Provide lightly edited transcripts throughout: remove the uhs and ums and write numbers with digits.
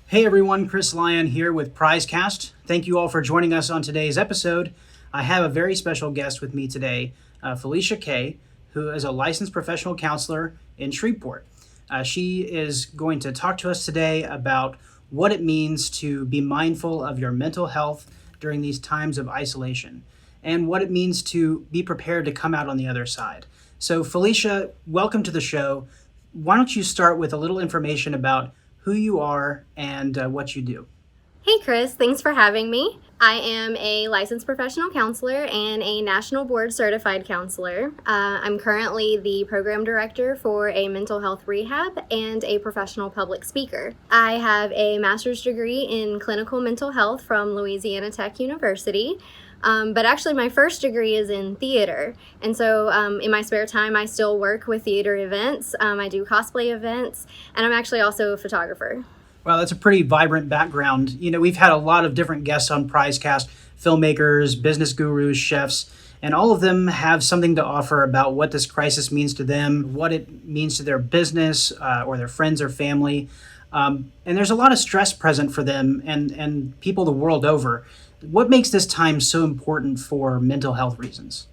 Hey everyone, Chris Lyon here with PrizeCast. Thank you all for joining us on today's episode. I have a very special guest with me today, Felicia Kay, who is a licensed professional counselor in Shreveport. She is going to talk to us today about what it means to be mindful of your mental health during these times of isolation and what it means to be prepared to come out on the other side. So Felicia, welcome to the show. Why don't you start with a little information about who you are and what you do. Hey Chris, thanks for having me. I am a licensed professional counselor and a national board certified counselor. I'm currently the program director for a mental health rehab and a professional public speaker. I have a master's degree in clinical mental health from Louisiana Tech University. But actually my first degree is in theater. And so in my spare time, I still work with theater events. I do cosplay events, and I'm actually also a photographer. Well, that's a pretty vibrant background. You know, we've had a lot of different guests on PrizeCast, filmmakers, business gurus, chefs, and all of them have something to offer about what this crisis means to them, what it means to their business or their friends or family. And there's a lot of stress present for them and people the world over. What makes this time so important for mental health reasons?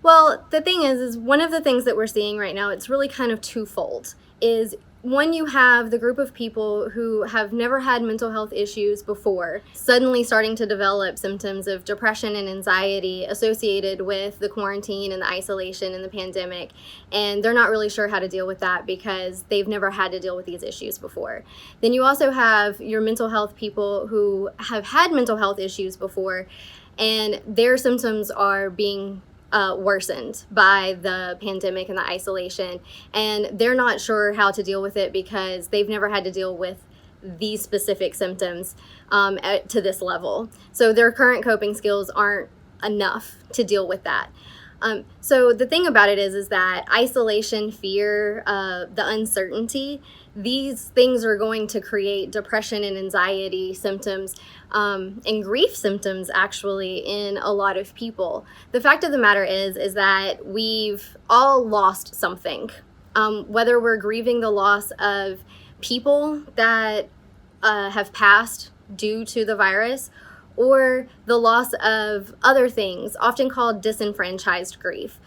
Well, the thing is one of the things that we're seeing right now, it's really kind of twofold, is one, you have the group of people who have never had mental health issues before, suddenly starting to develop symptoms of depression and anxiety associated with the quarantine and the isolation and the pandemic. And they're not really sure how to deal with that because they've never had to deal with these issues before. Then you also have your mental health people who have had mental health issues before, and their symptoms are being worsened by the pandemic and the isolation, and they're not sure how to deal with it because they've never had to deal with these specific symptoms to this level. So their current coping skills aren't enough to deal with that. So the thing about it is that isolation, fear, the uncertainty, these things are going to create depression and anxiety symptoms and grief symptoms actually in a lot of people. The fact of the matter is that we've all lost something, whether we're grieving the loss of people that have passed due to the virus, or the loss of other things, often called disenfranchised grief.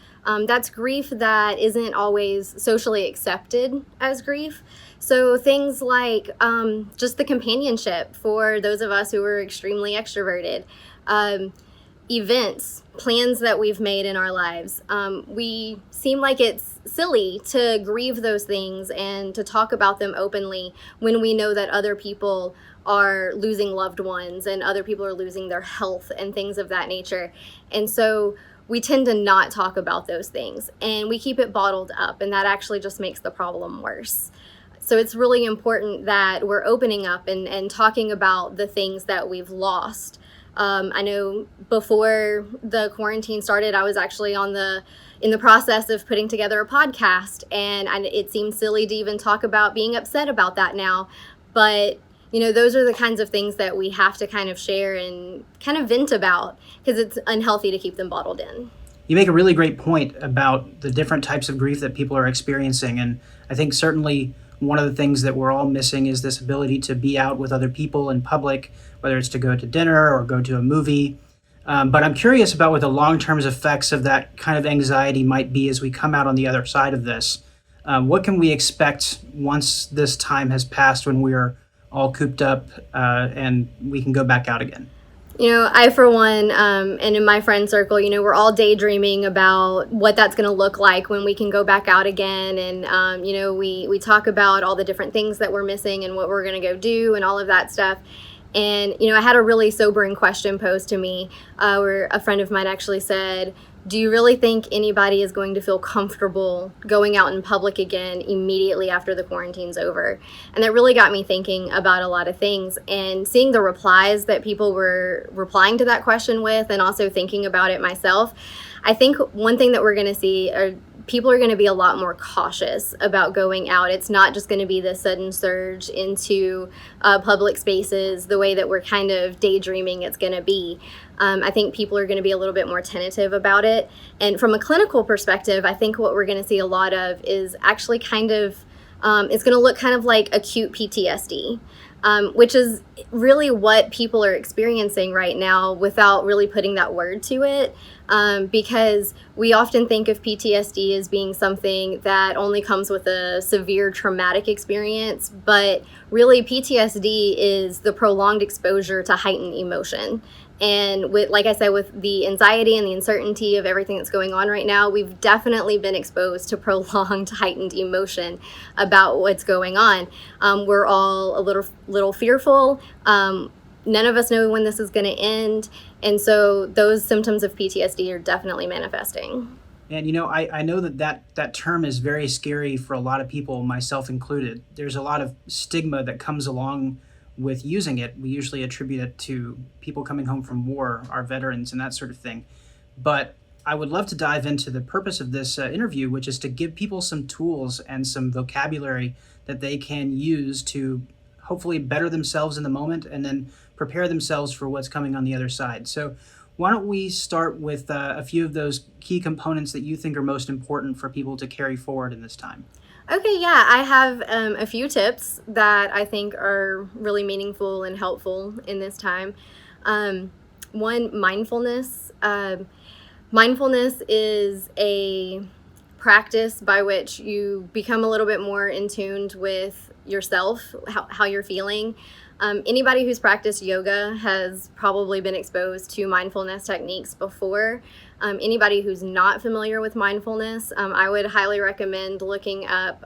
That's grief that isn't always socially accepted as grief. So things like just the companionship for those of us who are extremely extroverted, events, plans that we've made in our lives. We seem like it's silly to grieve those things and to talk about them openly when we know that other people are losing loved ones and other people are losing their health and things of that nature. And so we tend to not talk about those things and we keep it bottled up, and that actually just makes the problem worse. So it's really important that we're opening up and talking about the things that we've lost. I know before the quarantine started, I was actually in the process of putting together a podcast, and it seems silly to even talk about being upset about that now. But you know, those are the kinds of things that we have to kind of share and kind of vent about because it's unhealthy to keep them bottled in. You make a really great point about the different types of grief that people are experiencing. And I think certainly one of the things that we're all missing is this ability to be out with other people in public, whether it's to go to dinner or go to a movie. But I'm curious about what the long-term effects of that kind of anxiety might be as we come out on the other side of this. What can we expect once this time has passed when we're all cooped up and we can go back out again? You know, I, for one, and in my friend circle, you know, we're all daydreaming about what that's going to look like when we can go back out again. And, you know, we talk about all the different things that we're missing and what we're going to go do and all of that stuff. And, you know, I had a really sobering question posed to me where a friend of mine actually said, do you really think anybody is going to feel comfortable going out in public again immediately after the quarantine's over? And that really got me thinking about a lot of things, and seeing the replies that people were replying to that question with, and also thinking about it myself. I think one thing that we're going to see are people are going to be a lot more cautious about going out. It's not just going to be the sudden surge into public spaces the way that we're kind of daydreaming it's going to be. I think people are going to be a little bit more tentative about it. And from a clinical perspective, I think what we're going to see a lot of is actually kind of It's going to look kind of like acute PTSD, which is really what people are experiencing right now without really putting that word to it. Because we often think of PTSD as being something that only comes with a severe traumatic experience, but really PTSD is the prolonged exposure to heightened emotion. And with, like I said, with the anxiety and the uncertainty of everything that's going on right now, we've definitely been exposed to prolonged heightened emotion about what's going on. We're all a little fearful. None of us know when this is going to end. And so those symptoms of PTSD are definitely manifesting. And I know that term is very scary for a lot of people, myself included. There's a lot of stigma that comes along with using it. We usually attribute it to people coming home from war, our veterans, and that sort of thing. But I would love to dive into the purpose of this interview, which is to give people some tools and some vocabulary that they can use to hopefully better themselves in the moment and then prepare themselves for what's coming on the other side. So why don't we start with a few of those key components that you think are most important for people to carry forward in this time? Okay, yeah, I have a few tips that I think are really meaningful and helpful in this time. One, mindfulness. Mindfulness is a practice by which you become a little bit more in tune with yourself, how you're feeling. Anybody who's practiced yoga has probably been exposed to mindfulness techniques before. Anybody who's not familiar with mindfulness, I would highly recommend looking up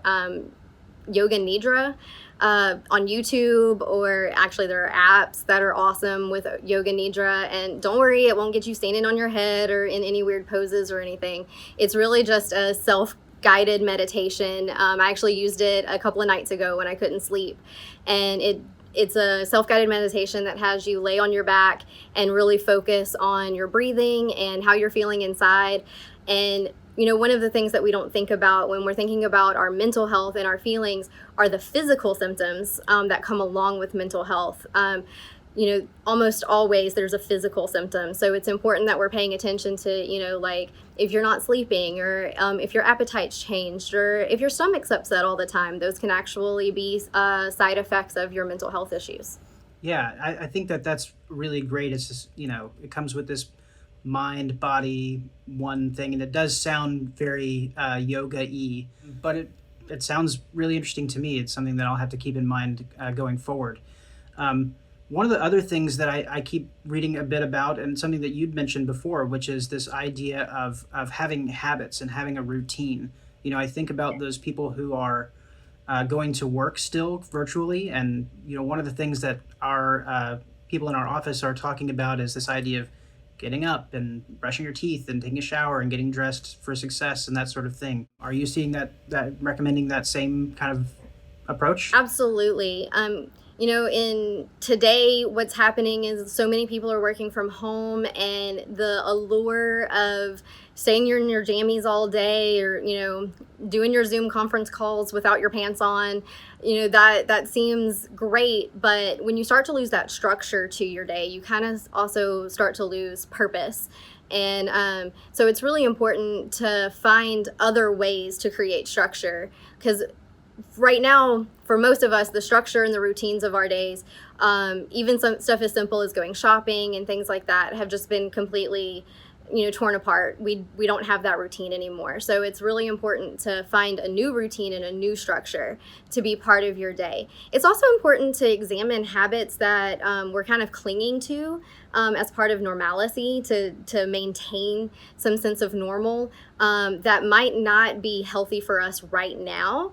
Yoga Nidra on YouTube, or actually there are apps that are awesome with Yoga Nidra. And don't worry, it won't get you standing on your head or in any weird poses or anything. It's really just a self-guided meditation. I actually used it a couple of nights ago when I couldn't sleep, and it's a self-guided meditation that has you lay on your back and really focus on your breathing and how you're feeling inside. And one of the things that we don't think about when we're thinking about our mental health and our feelings are the physical symptoms that come along with mental health. Almost always there's a physical symptom. So it's important that we're paying attention to, like if you're not sleeping, or if your appetite's changed, or if your stomach's upset all the time. Those can actually be side effects of your mental health issues. Yeah, I think that's really great. It's just, it comes with this mind, body, one thing, and it does sound very yoga-y, but it sounds really interesting to me. It's something that I'll have to keep in mind going forward. One of the other things that I keep reading a bit about, and something that you'd mentioned before, which is this idea of having habits and having a routine. I think about those people who are going to work still virtually, and one of the things that our people in our office are talking about is this idea of getting up and brushing your teeth and taking a shower and getting dressed for success and that sort of thing. Are you seeing that recommending that same kind of approach? Absolutely. In today, what's happening is so many people are working from home, and the allure of staying in your jammies all day, or, doing your Zoom conference calls without your pants on, that seems great. But when you start to lose that structure to your day, you kind of also start to lose purpose. And so it's really important to find other ways to create structure, because right now, for most of us, the structure and the routines of our days, even some stuff as simple as going shopping and things like that, have just been completely torn apart. We don't have that routine anymore. So it's really important to find a new routine and a new structure to be part of your day. It's also important to examine habits that we're kind of clinging to as part of normalcy, to maintain some sense of normal that might not be healthy for us right now.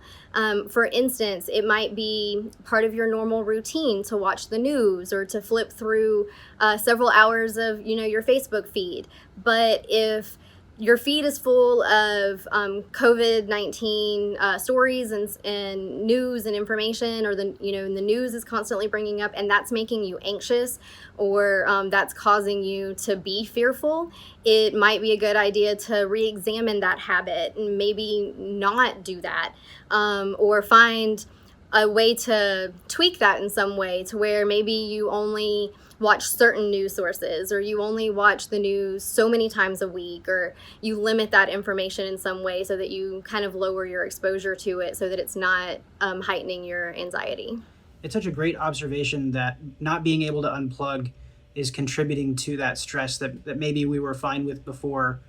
For instance, it might be part of your normal routine to watch the news or to flip through several hours of your Facebook feed. But if your feed is full of COVID-19 stories and news and information, or the news is constantly bringing up, and that's making you anxious, or that's causing you to be fearful, it might be a good idea to re-examine that habit and maybe not do that, or find a way to tweak that in some way, to where maybe you only watch certain news sources, or you only watch the news so many times a week, or you limit that information in some way so that you kind of lower your exposure to it so that it's not heightening your anxiety. It's such a great observation that not being able to unplug is contributing to that stress that maybe we were fine with before.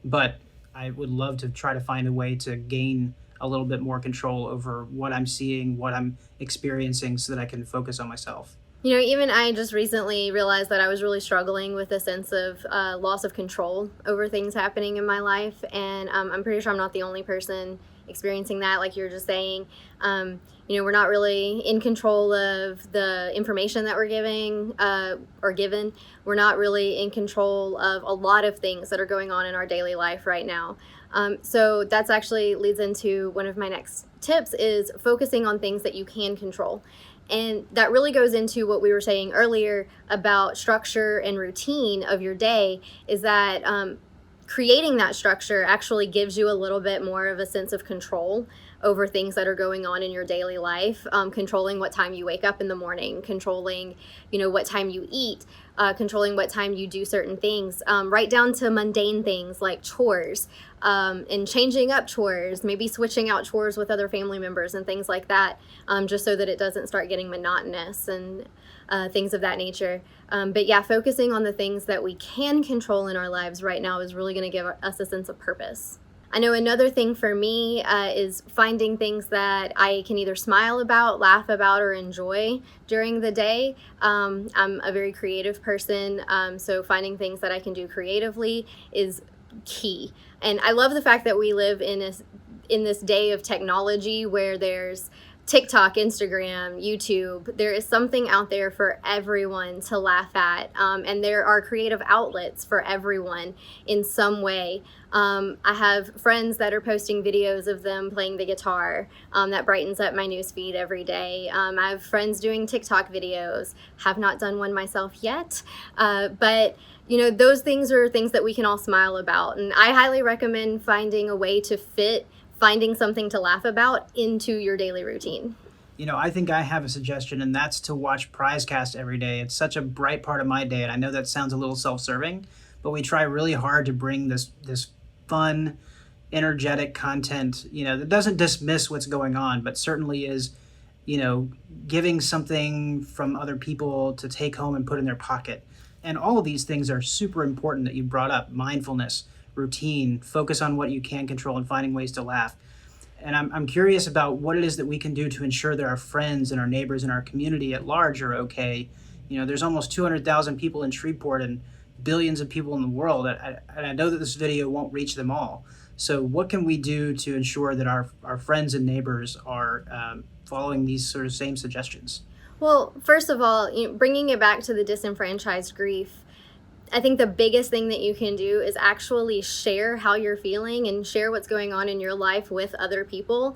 But I would love to try to find a way to gain a little bit more control over what I'm seeing, what I'm experiencing, so that I can focus on myself. You know, even I just recently realized that I was really struggling with a sense of loss of control over things happening in my life. And I'm pretty sure I'm not the only person experiencing that, like you were just saying. You know, we're not really in control of the information that we're giving or given. We're not really in control of a lot of things that are going on in our daily life right now. So that's actually leads into one of my next tips, is focusing on things that you can control. And that really goes into what we were saying earlier about structure and routine of your day, is that creating that structure actually gives you a little bit more of a sense of control over things that are going on in your daily life, controlling what time you wake up in the morning, controlling, you know, what time you eat, controlling what time you do certain things, right down to mundane things like chores, and changing up chores, maybe switching out chores with other family members and things like that, just so that it doesn't start getting monotonous and things of that nature. But yeah, focusing on the things that we can control in our lives right now is really going to give us a sense of purpose. I know another thing for me is finding things that I can either smile about, laugh about, or enjoy during the day. I'm a very creative person, so finding things that I can do creatively is key. And I love the fact that we live in this day of technology where there's TikTok, Instagram, YouTube. There is something out there for everyone to laugh at, and there are creative outlets for everyone in some way. I have friends that are posting videos of them playing the guitar. That brightens up my newsfeed every day. I have friends doing TikTok videos. Have not done one myself yet, but you know, those things are things that we can all smile about. And I highly recommend finding a way to fit finding something to laugh about into your daily routine. You know, I think I have a suggestion, and that's to watch PrizeCast every day. It's such a bright part of my day, and I know that sounds a little self-serving, but we try really hard to bring this fun, energetic content, you know, that doesn't dismiss what's going on, but certainly is, you know, giving something from other people to take home and put in their pocket. And all of these things are super important that you brought up: mindfulness, routine, focus on what you can control, and finding ways to laugh. And I'm curious about what it is that we can do to ensure that our friends and our neighbors and our community at large are okay. You know, there's almost 200,000 people in Shreveport and billions of people in the world, and I know that this video won't reach them all. So what can we do to ensure that our friends and neighbors are following these sort of same suggestions? Well, first of all, you know, bringing it back to the disenfranchised grief, I think the biggest thing that you can do is actually share how you're feeling and share what's going on in your life with other people,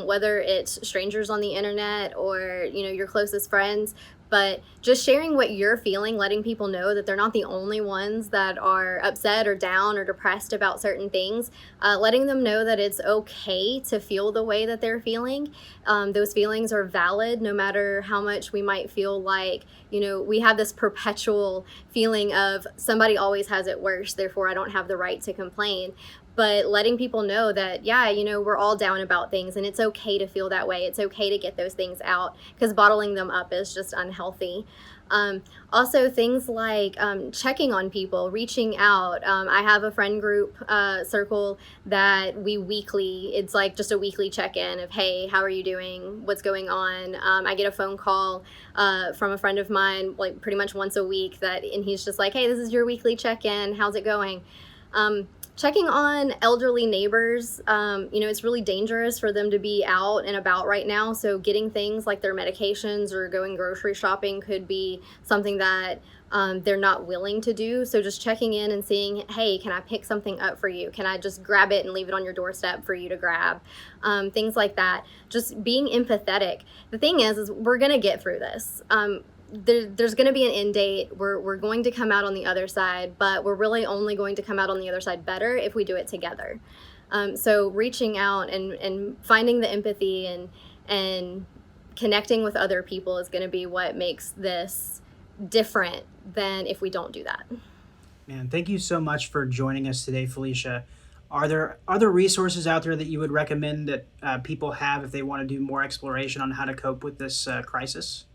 whether it's strangers on the internet or, you know, your closest friends. But just sharing what you're feeling, letting people know that they're not the only ones that are upset or down or depressed about certain things, letting them know that it's okay to feel the way that they're feeling. Those feelings are valid, no matter how much we might feel like, you know, we have this perpetual feeling of somebody always has it worse, therefore I don't have the right to complain. But letting people know that, yeah, you know, we're all down about things and it's okay to feel that way. It's okay to get those things out, because bottling them up is just unhealthy. Also, things like checking on people, reaching out. I have a friend group circle that we weekly, it's like just a weekly check-in of, hey, how are you doing? What's going on? I get a phone call from a friend of mine, like pretty much once a week, and he's just like, hey, this is your weekly check-in. How's it going? Checking on elderly neighbors, you know, it's really dangerous for them to be out and about right now. So getting things like their medications or going grocery shopping could be something that they're not willing to do. So just checking in and seeing, hey, can I pick something up for you? Can I just grab it and leave it on your doorstep for you to grab? Things like that. Just being empathetic. The thing is we're going to get through this. There's going to be an end date. We're going to come out on the other side, but we're really only going to come out on the other side better if we do it together. So reaching out and finding the empathy and connecting with other people is going to be what makes this different than if we don't do that. Man, thank you so much for joining us today, Felicia. Are there other resources out there that you would recommend that people have if they want to do more exploration on how to cope with this crisis?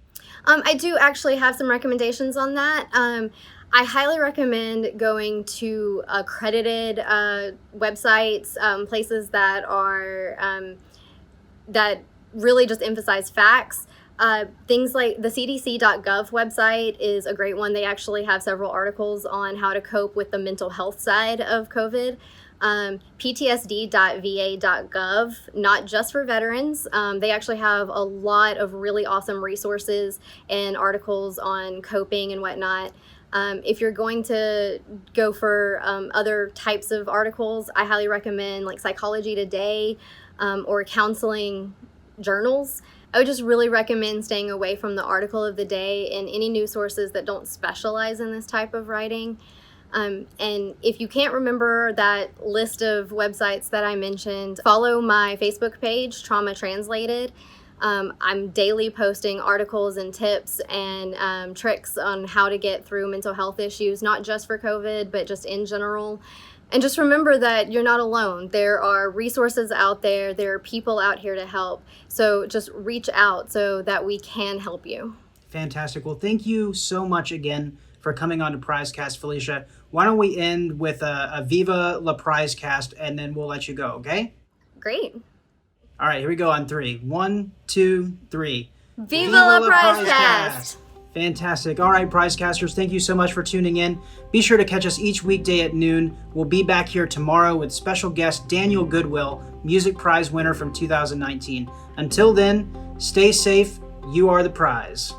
I do actually have some recommendations on that. I highly recommend going to accredited websites, places that are that really just emphasize facts. Things like the CDC.gov website is a great one. They actually have several articles on how to cope with the mental health side of COVID. PTSD.va.gov, not just for veterans. They actually have a lot of really awesome resources and articles on coping and whatnot. If you're going to go for other types of articles, I highly recommend like Psychology Today or counseling journals. I would just really recommend staying away from the article of the day and any news sources that don't specialize in this type of writing. And if you can't remember that list of websites that I mentioned, follow my Facebook page, Trauma Translated. I'm daily posting articles and tips and tricks on how to get through mental health issues, not just for COVID, but just in general. And just remember that you're not alone. There are resources out there. There are people out here to help. So just reach out so that we can help you. Fantastic. Well, thank you so much again for coming on to PrizeCast, Felicia. Why don't we end with a Viva La PrizeCast, and then we'll let you go, okay? Great. All right, here we go on 3. 1, 2, 3. Viva La PrizeCast! Fantastic. All right, PrizeCasters, thank you so much for tuning in. Be sure to catch us each weekday at noon. We'll be back here tomorrow with special guest Daniel Goodwill, Music Prize winner from 2019. Until then, stay safe. You are the prize.